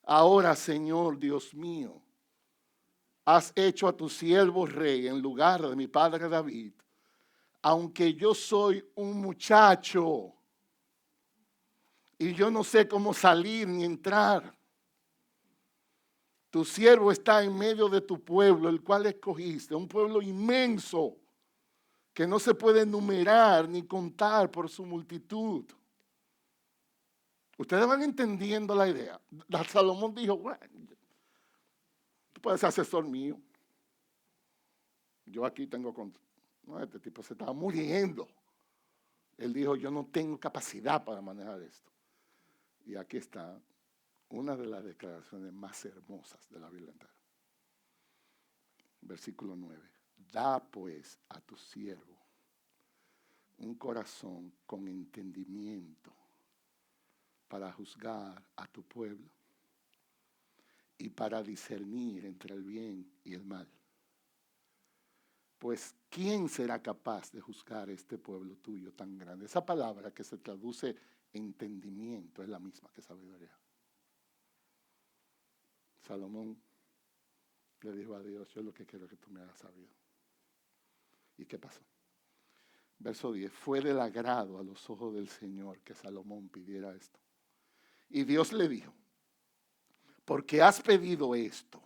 Ahora, Señor Dios mío, has hecho a tu siervo rey en lugar de mi padre David, aunque yo soy un muchacho y yo no sé cómo salir ni entrar. Tu siervo está en medio de tu pueblo, el cual escogiste, un pueblo inmenso que no se puede enumerar ni contar por su multitud. Ustedes van entendiendo la idea. Salomón dijo, bueno, tú puedes ser asesor mío. Yo aquí tengo control. No, este tipo se estaba muriendo. Él dijo, yo no tengo capacidad para manejar esto. Y aquí está una de las declaraciones más hermosas de la Biblia entera. Versículo 9. Da pues a tu siervo un corazón con entendimiento para juzgar a tu pueblo y para discernir entre el bien y el mal. Pues, ¿quién será capaz de juzgar este pueblo tuyo tan grande? Esa palabra que se traduce entendimiento es la misma que sabiduría. Salomón le dijo a Dios, yo lo que quiero es que tú me hagas sabio. ¿Y qué pasó? Verso 10, fue del agrado a los ojos del Señor que Salomón pidiera esto. Y Dios le dijo, porque has pedido esto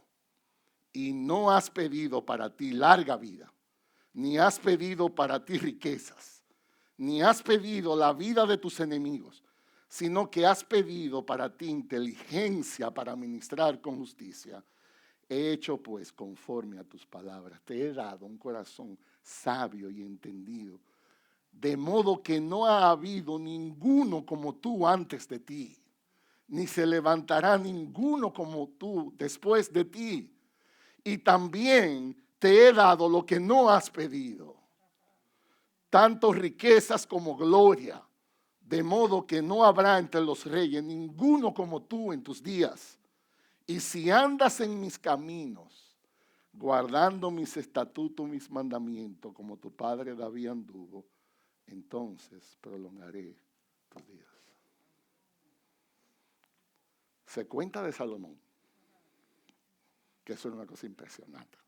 y no has pedido para ti larga vida, ni has pedido para ti riquezas, ni has pedido la vida de tus enemigos, sino que has pedido para ti inteligencia para ministrar con justicia. He hecho pues conforme a tus palabras. Te he dado un corazón sabio y entendido, de modo que no ha habido ninguno como tú antes de ti, ni se levantará ninguno como tú después de ti. Y también te he dado lo que no has pedido, tanto riquezas como gloria, de modo que no habrá entre los reyes ninguno como tú en tus días. Y si andas en mis caminos, guardando mis estatutos, mis mandamientos, como tu padre David anduvo, entonces prolongaré tus días. Se cuenta de Salomón, que eso era una cosa impresionante.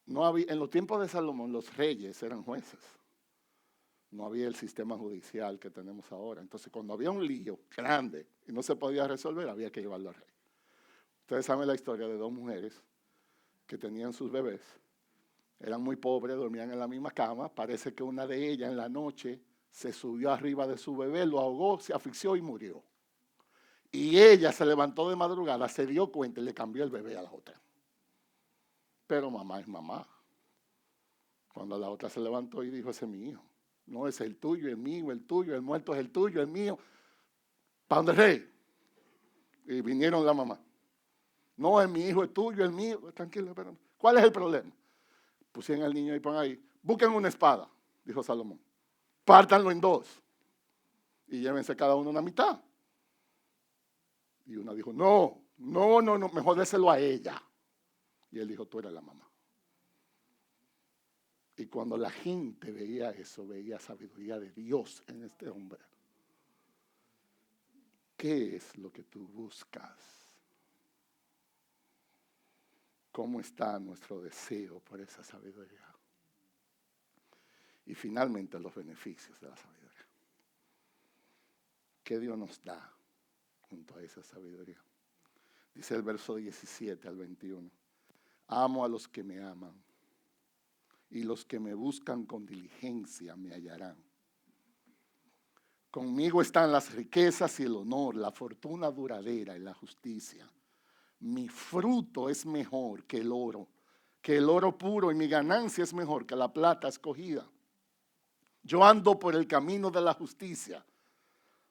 No había, en los tiempos de Salomón los reyes eran jueces. No había el sistema judicial que tenemos ahora. Entonces, cuando había un lío grande y no se podía resolver, había que llevarlo al rey. Ustedes saben la historia de dos mujeres que tenían sus bebés. Eran muy pobres, dormían en la misma cama. Parece que una de ellas en la noche se subió arriba de su bebé, lo ahogó, se asfixió y murió. Y ella se levantó de madrugada, se dio cuenta y le cambió el bebé a la otra. Pero mamá es mamá. Cuando la otra se levantó y dijo, ese es mi hijo. No, es el tuyo, el mío, el tuyo, el muerto es el tuyo, el mío. ¿Para dónde rey? Y vinieron la mamá. No, es mi hijo, es tuyo, el mío. Tranquilo, espérame. ¿Cuál es el problema? Pusieron al niño y ponen ahí. Busquen una espada, dijo Salomón. Pártanlo en dos. Y llévense cada uno una mitad. Y una dijo, no, mejor déselo a ella. Y él dijo, tú eres la mamá. Y cuando la gente veía eso, veía sabiduría de Dios en este hombre. ¿Qué es lo que tú buscas? ¿Cómo está nuestro deseo por esa sabiduría? Y finalmente los beneficios de la sabiduría. ¿Qué Dios nos da junto a esa sabiduría? Dice el verso 17 al 21. Amo a los que me aman, y los que me buscan con diligencia me hallarán. Conmigo están las riquezas y el honor, la fortuna duradera y la justicia. Mi fruto es mejor que el oro puro, y mi ganancia es mejor que la plata escogida. Yo ando por el camino de la justicia,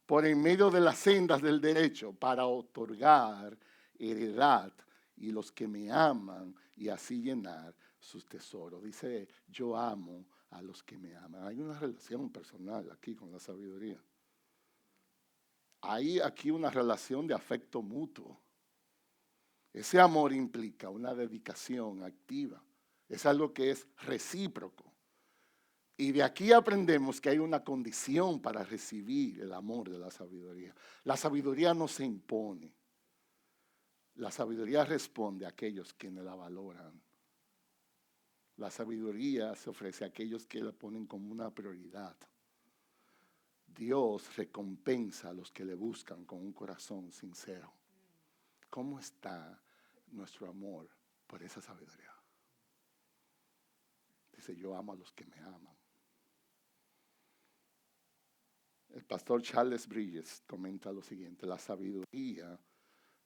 por en medio de las sendas del derecho, para otorgar heredad y los que me aman y así llenar sus tesoros. Dice, yo amo a los que me aman. Hay una relación personal aquí con la sabiduría. Hay aquí una relación de afecto mutuo. Ese amor implica una dedicación activa. Es algo que es recíproco. Y de aquí aprendemos que hay una condición para recibir el amor de la sabiduría. La sabiduría no se impone. La sabiduría responde a aquellos quienes la valoran. La sabiduría se ofrece a aquellos que la ponen como una prioridad. Dios recompensa a los que le buscan con un corazón sincero. ¿Cómo está nuestro amor por esa sabiduría? Dice, yo amo a los que me aman. El pastor Charles Bridges comenta lo siguiente: la sabiduría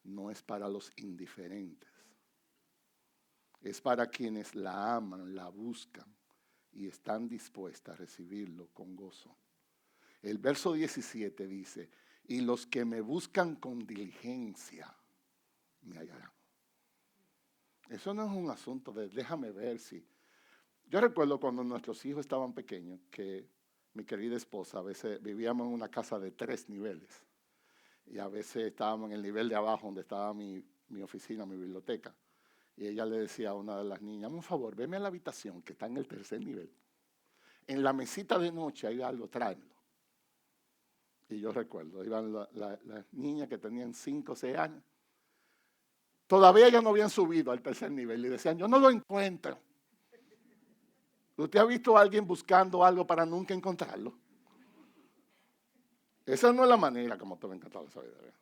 no es para los indiferentes, es para quienes la aman, la buscan y están dispuestas a recibirlo con gozo. El verso 17 dice, y los que me buscan con diligencia me hallarán. Eso no es un asunto de déjame ver si. Yo recuerdo cuando nuestros hijos estaban pequeños que mi querida esposa, a veces vivíamos en una casa de 3 niveles y a veces estábamos en el nivel de abajo donde estaba mi oficina, mi biblioteca, y ella le decía a una de las niñas, un favor, veme a la habitación que está en el 3er nivel, en la mesita de noche hay algo, tráemelo. Y yo recuerdo, iban las niñas que tenían 5 o 6 años, todavía ellas no habían subido al 3er nivel y decían, yo no lo encuentro. ¿Usted ha visto a alguien buscando algo para nunca encontrarlo? Esa no es la manera como te va a encontrar la sabiduría.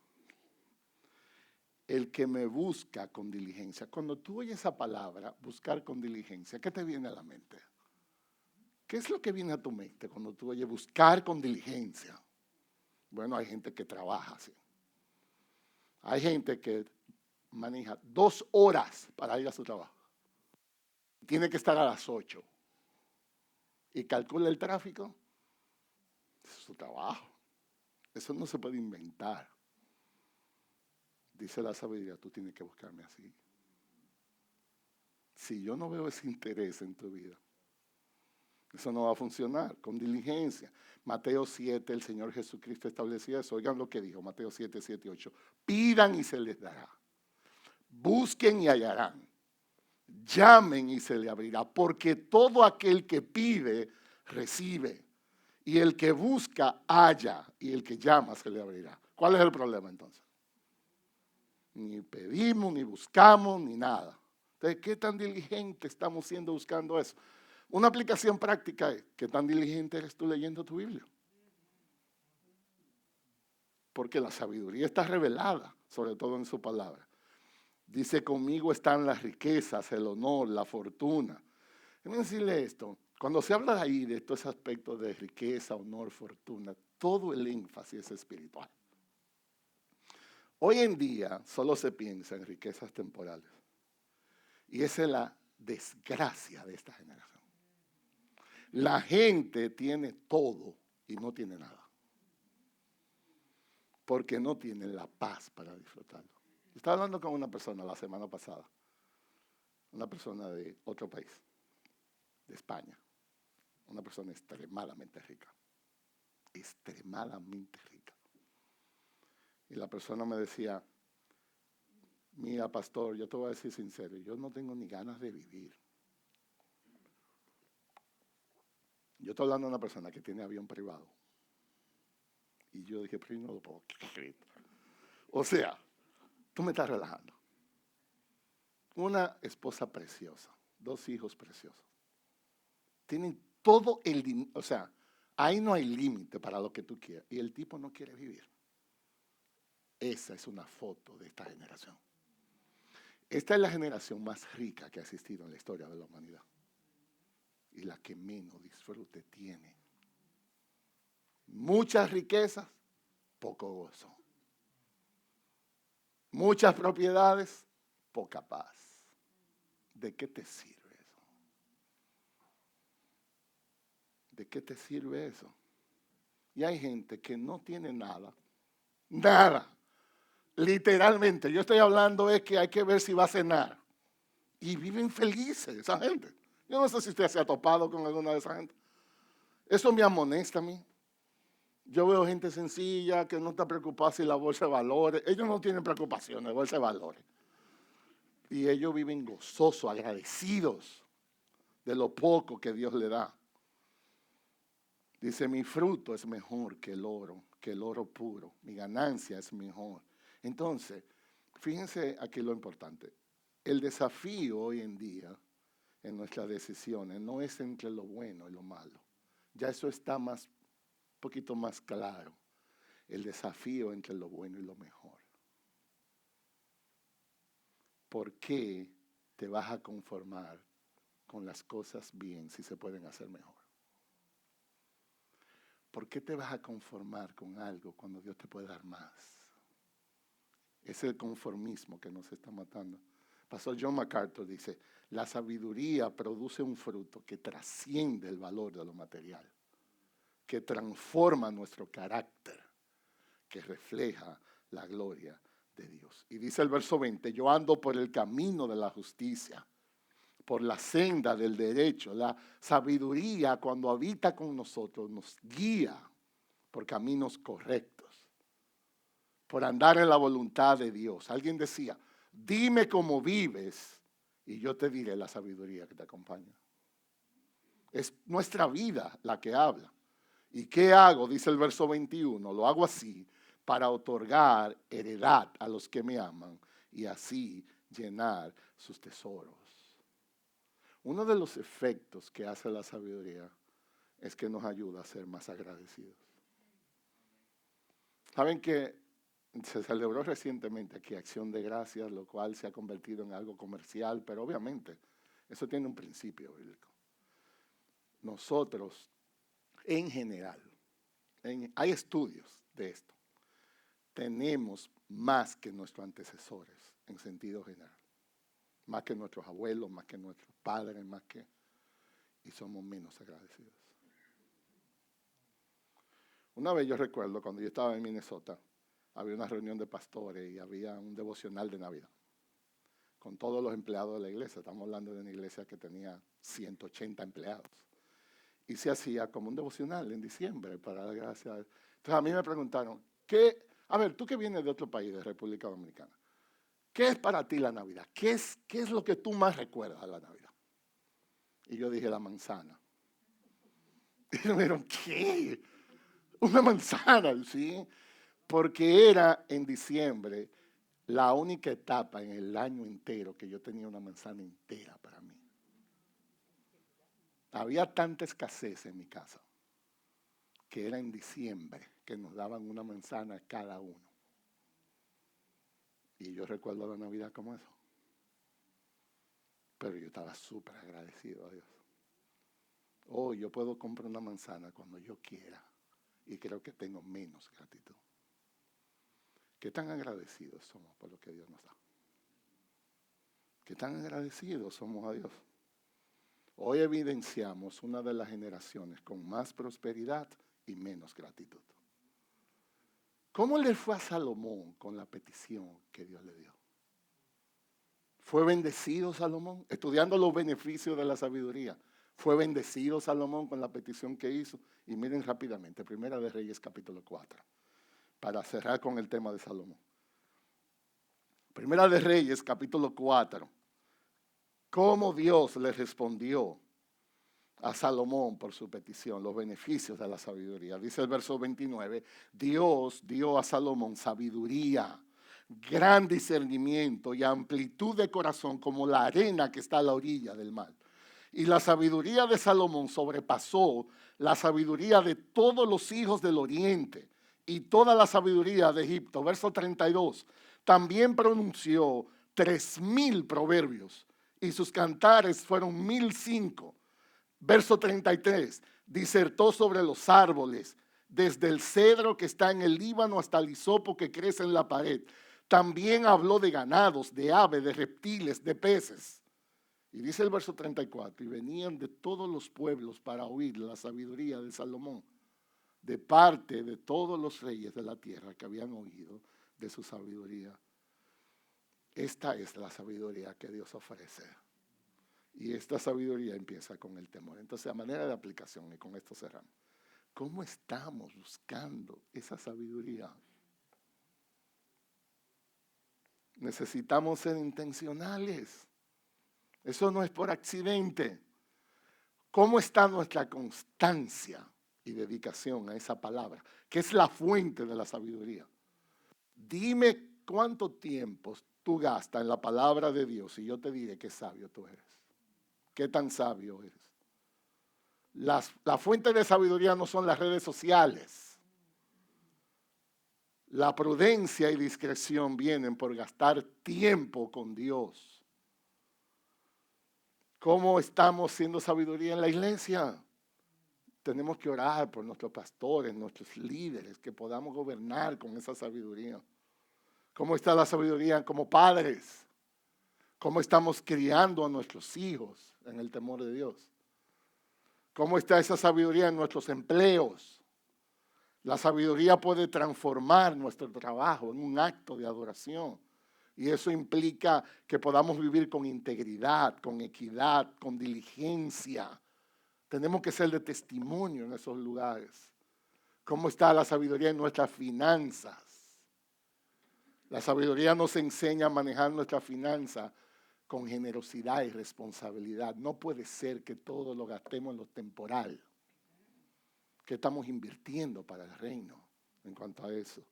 El que me busca con diligencia. Cuando tú oyes esa palabra, buscar con diligencia, ¿qué te viene a la mente? ¿Qué es lo que viene a tu mente cuando tú oyes buscar con diligencia? Bueno, hay gente que trabaja así. Hay gente que maneja 2 horas para ir a su trabajo. Tiene que estar a las 8. Y calcula el tráfico. Es su trabajo. Eso no se puede inventar. Dice la sabiduría, tú tienes que buscarme así. Si yo no veo ese interés en tu vida, Eso no va a funcionar con diligencia. Mateo 7, el Señor Jesucristo establecía eso. Oigan lo que dijo Mateo 7, 7 y 8. Pidan y se les dará. Busquen y hallarán. Llamen y se le abrirá. Porque todo aquel que pide, recibe. Y el que busca, halla. Y el que llama, se le abrirá. ¿Cuál es el problema entonces? Ni pedimos, ni buscamos, ni nada. Entonces, ¿qué tan diligente estamos siendo buscando eso? Una aplicación práctica es, ¿qué tan diligente eres tú leyendo tu Biblia? Porque la sabiduría está revelada, sobre todo en su palabra. Dice, conmigo están las riquezas, el honor, la fortuna. Déjame decirle esto, cuando se habla ahí de estos aspectos de riqueza, honor, fortuna, todo el énfasis es espiritual. Hoy en día solo se piensa en riquezas temporales. Y esa es la desgracia de esta generación. La gente tiene todo y no tiene nada. Porque no tiene la paz para disfrutarlo. Estaba hablando con una persona la semana pasada. Una persona de otro país, de España. Una persona extremadamente rica. Extremadamente rica. Y la persona me decía, mira, pastor, yo te voy a decir sincero, yo no tengo ni ganas de vivir. Yo estoy hablando de una persona que tiene avión privado. Y yo dije, pero yo no lo puedo creer. O sea, tú me estás relajando. Una esposa preciosa, 2 hijos preciosos. Tienen todo el dinero, o sea, ahí no hay límite para lo que tú quieras. Y el tipo no quiere vivir. Esa es una foto de esta generación. Esta es la generación más rica que ha existido en la historia de la humanidad. Y la que menos disfrute tiene. Muchas riquezas, poco gozo. Muchas propiedades, poca paz. ¿De qué te sirve eso? ¿De qué te sirve eso? Y hay gente que no tiene nada. Nada. Literalmente, yo estoy hablando es que hay que ver si va a cenar. Y viven felices esa gente. Yo no sé si usted se ha topado con alguna de esa gente. Eso me amonesta a mí. Yo veo gente sencilla que no está preocupada si la bolsa de valores. Ellos no tienen preocupación de bolsa de valores. Y ellos viven gozosos, agradecidos de lo poco que Dios le da. Dice, mi fruto es mejor que el oro puro. Mi ganancia es mejor. Entonces, fíjense aquí lo importante. El desafío hoy en día en nuestras decisiones no es entre lo bueno y lo malo. Ya eso está un poquito más claro. El desafío entre lo bueno y lo mejor. ¿Por qué te vas a conformar con las cosas bien si se pueden hacer mejor? ¿Por qué te vas a conformar con algo cuando Dios te puede dar más? Es el conformismo que nos está matando. Pastor John MacArthur dice, la sabiduría produce un fruto que trasciende el valor de lo material, que transforma nuestro carácter, que refleja la gloria de Dios. Y dice el verso 20, yo ando por el camino de la justicia, por la senda del derecho. La sabiduría, cuando habita con nosotros, nos guía por caminos correctos, por andar en la voluntad de Dios. Alguien decía, dime cómo vives y yo te diré la sabiduría que te acompaña. Es nuestra vida la que habla. ¿Y qué hago? Dice el verso 21, lo hago así para otorgar heredad a los que me aman y así llenar sus tesoros. Uno de los efectos que hace la sabiduría es que nos ayuda a ser más agradecidos. Saben que se celebró recientemente aquí Acción de Gracias, lo cual se ha convertido en algo comercial, pero obviamente eso tiene un principio bíblico. Nosotros, en general, hay estudios de esto, tenemos más que nuestros antecesores en sentido general. Más que nuestros abuelos, más que nuestros padres, y somos menos agradecidos. Una vez yo recuerdo, cuando yo estaba en Minnesota, había una reunión de pastores y había un devocional de Navidad con todos los empleados de la iglesia. Estamos hablando de una iglesia que tenía 180 empleados. y se hacía como un devocional en diciembre para dar gracias a Dios. Entonces a mí me preguntaron, a ver, tú que vienes de otro país, de República Dominicana, ¿qué es para ti la Navidad? ¿Qué es lo que tú más recuerdas de la Navidad? Y yo dije, la manzana. Y me dijeron, ¿qué? Una manzana, ¿sí? Porque era en diciembre la única etapa en el año entero que yo tenía una manzana entera para mí. Había tanta escasez en mi casa que era en diciembre que nos daban una manzana cada uno. Y yo recuerdo la Navidad como eso. Pero yo estaba súper agradecido a Dios. Hoy yo puedo comprar una manzana cuando yo quiera y creo que tengo menos gratitud. ¿Qué tan agradecidos somos por lo que Dios nos da? ¿Qué tan agradecidos somos a Dios? Hoy evidenciamos una de las generaciones con más prosperidad y menos gratitud. ¿Cómo le fue a Salomón con la petición que Dios le dio? ¿Fue bendecido Salomón? Estudiando los beneficios de la sabiduría. ¿Fue bendecido Salomón con la petición que hizo? Y miren rápidamente, Primera de Reyes capítulo 4, para cerrar con el tema de Salomón. Primera de Reyes capítulo 4. ¿Cómo Dios le respondió a Salomón por su petición, los beneficios de la sabiduría? Dice el verso 29, Dios dio a Salomón sabiduría, gran discernimiento y amplitud de corazón como la arena que está a la orilla del mar. Y la sabiduría de Salomón sobrepasó la sabiduría de todos los hijos del oriente y toda la sabiduría de Egipto. Verso 32, también pronunció 3,000 proverbios y sus cantares fueron 1,005. Verso 33, disertó sobre los árboles, desde el cedro que está en el Líbano hasta el hisopo que crece en la pared. También habló de ganados, de aves, de reptiles, de peces. Y dice el verso 34, y venían de todos los pueblos para oír la sabiduría de Salomón, de parte de todos los reyes de la tierra que habían oído de su sabiduría. Esta es la sabiduría que Dios ofrece. Y esta sabiduría empieza con el temor. Entonces, a manera de aplicación, y con esto cerramos, ¿cómo estamos buscando esa sabiduría? Necesitamos ser intencionales. Eso no es por accidente. ¿Cómo está nuestra constancia y dedicación a esa palabra, que es la fuente de la sabiduría? Dime cuánto tiempo tú gastas en la palabra de Dios y yo te diré qué sabio tú eres. ¿Qué tan sabio eres? La fuente de sabiduría no son las redes sociales. La prudencia y discreción vienen por gastar tiempo con Dios. ¿Cómo estamos siendo sabiduría en la iglesia? Tenemos que orar por nuestros pastores, nuestros líderes, que podamos gobernar con esa sabiduría. ¿Cómo está la sabiduría como padres? ¿Cómo estamos criando a nuestros hijos en el temor de Dios? ¿Cómo está esa sabiduría en nuestros empleos? La sabiduría puede transformar nuestro trabajo en un acto de adoración. Y eso implica que podamos vivir con integridad, con equidad, con diligencia. Tenemos que ser de testimonio en esos lugares. ¿Cómo está la sabiduría en nuestras finanzas? La sabiduría nos enseña a manejar nuestras finanzas con generosidad y responsabilidad. No puede ser que todo lo gastemos en lo temporal. ¿Qué estamos invirtiendo para el reino en cuanto a eso?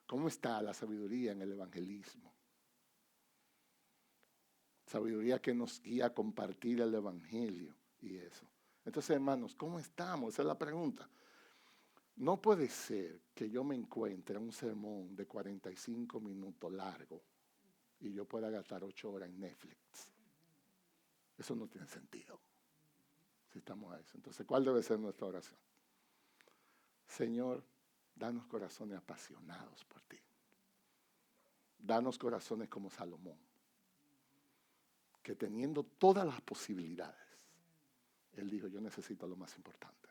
¿Cómo está la sabiduría en el evangelismo? Sabiduría que nos guía a compartir el evangelio y eso. Entonces, hermanos, ¿cómo estamos? Esa es la pregunta. No puede ser que yo me encuentre en un sermón de 45 minutos largo y yo pueda gastar 8 horas en Netflix. Eso no tiene sentido. Si estamos a eso. Entonces, ¿cuál debe ser nuestra oración? Señor, danos corazones apasionados por ti. Danos corazones como Salomón, que teniendo todas las posibilidades, él dijo, yo necesito lo más importante.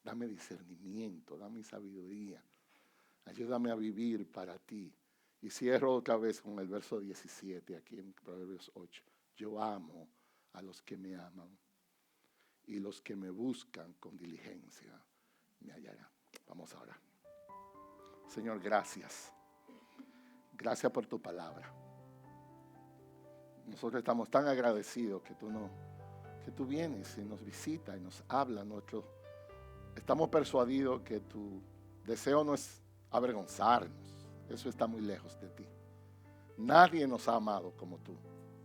Dame discernimiento, dame sabiduría. Ayúdame a vivir para ti. Y cierro otra vez con el verso 17 aquí en Proverbios 8. Yo amo a los que me aman y los que me buscan con diligencia me hallarán. Vamos a orar. Señor, gracias. Gracias por tu palabra. Nosotros estamos tan agradecidos que tú vienes y nos visitas y nos hablas. Estamos persuadidos que tu deseo no es avergonzarnos. Eso está muy lejos de ti. Nadie nos ha amado como tú.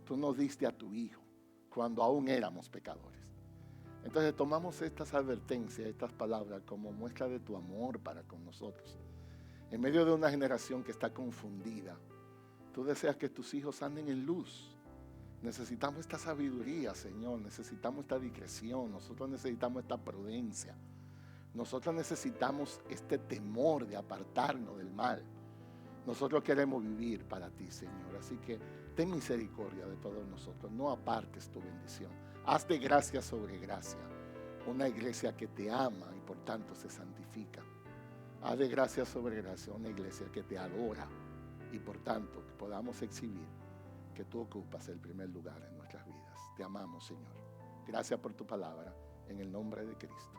Tú nos diste a tu Hijo cuando aún éramos pecadores. Entonces tomamos estas advertencias, estas palabras como muestra de tu amor para con nosotros. En medio de una generación que está confundida, tú deseas que tus hijos anden en luz. Necesitamos esta sabiduría, Señor. Necesitamos esta discreción. Nosotros necesitamos esta prudencia. Nosotros necesitamos este temor de apartarnos del mal. Nosotros queremos vivir para ti, Señor. Así que ten misericordia de todos nosotros. No apartes tu bendición. Haz de gracia sobre gracia. Una iglesia que te ama y por tanto se santifica. Haz de gracia sobre gracia una iglesia que te adora y por tanto que podamos exhibir que tú ocupas el primer lugar en nuestras vidas. Te amamos, Señor. Gracias por tu palabra. En el nombre de Cristo.